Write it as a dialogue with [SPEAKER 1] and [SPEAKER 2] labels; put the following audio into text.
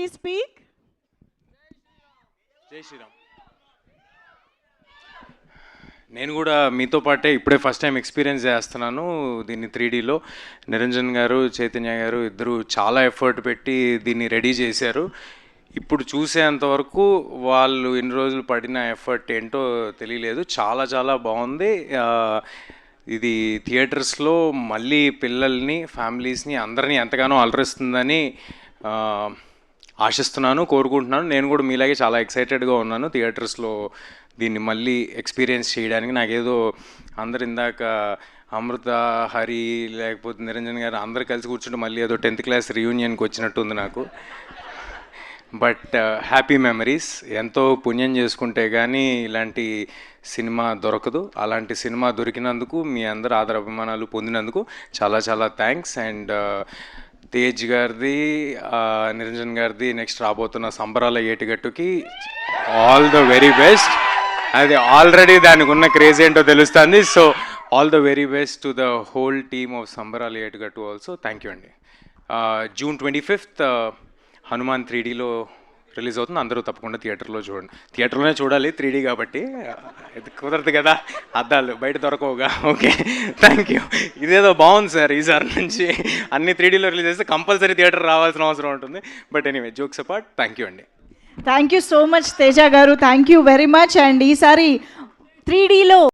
[SPEAKER 1] please speak?
[SPEAKER 2] జై శ్రీరామ్. నేను కూడా మీతో పాటే ఇప్పుడే ఫస్ట్ టైం ఎక్స్పీరియన్స్ చేస్తున్నాను దీన్ని 3Dలో. నిరంజన్ గారు, చైతన్య గారు ఇద్దరు చాలా ఎఫర్ట్ పెట్టి దీన్ని రెడీ చేశారు. ఇప్పుడు చూసేంతవరకు వాళ్ళు ఇన్ని రోజులు పడిన ఎఫర్ట్ ఏంటో తెలియలేదు. చాలా చాలా బాగుంది. ఇది థియేటర్స్లో మళ్ళీ పిల్లల్ని, ఫ్యామిలీస్ని అందరినీ ఎంతగానో అలరిస్తుందని ఆశిస్తున్నాను, కోరుకుంటున్నాను. నేను కూడా మీలాగే చాలా ఎక్సైటెడ్గా ఉన్నాను థియేటర్స్లో దీన్ని మళ్ళీ ఎక్స్పీరియన్స్ చేయడానికి. నాకేదో అందరు ఇందాక అమృత, హరి, లేకపోతే నిరంజన్ గారు అందరు కలిసి కూర్చుంటే మళ్ళీ ఏదో 10th క్లాస్ రీయూనియన్కి వచ్చినట్టు ఉంది నాకు. But happy memories. ఎంతో పుణ్యం చేసుకుంటే కానీ ఇలాంటి సినిమా దొరకదు. అలాంటి సినిమా దొరికినందుకు, మీ అందరు ఆదరాభిమానాలు పొందినందుకు చాలా చాలా థ్యాంక్స్. అండ్ తేజ్ గారిది, నిరంజన్ గారిది నెక్స్ట్ రాబోతున్న సంబరాల ఏటిగట్టుకి ఆల్ ద వెరీ బెస్ట్. అది ఆల్రెడీ దానికి ఉన్న క్రేజ్ ఏంటో తెలుస్తుంది. So all the very best to the whole team of సంబరాల ఏటిగట్టు ఆల్సో. థ్యాంక్ యూ అండి. June 25th హనుమాన్ 3Dలో రిలీజ్ అవుతుంది. అందరూ తప్పకుండా థియేటర్లో చూడండి. థియేటర్లోనే చూడాలి, 3D కాబట్టి. ఇది కుదరదు కదా, అద్దాలు బయట దొరకవుగా. Okay, thank you. ఇదేదో బాగుంది సార్, ఈసారి నుంచి అన్ని 3Dలో రిలీజ్ చేస్తే కంపల్సరీ థియేటర్ రావాల్సిన అవసరం ఉంటుంది. But anyway, jokes apart, thank you అండి.
[SPEAKER 1] Thank you so much Teja గారు, thank you very much. And ఈసారి 3Dలో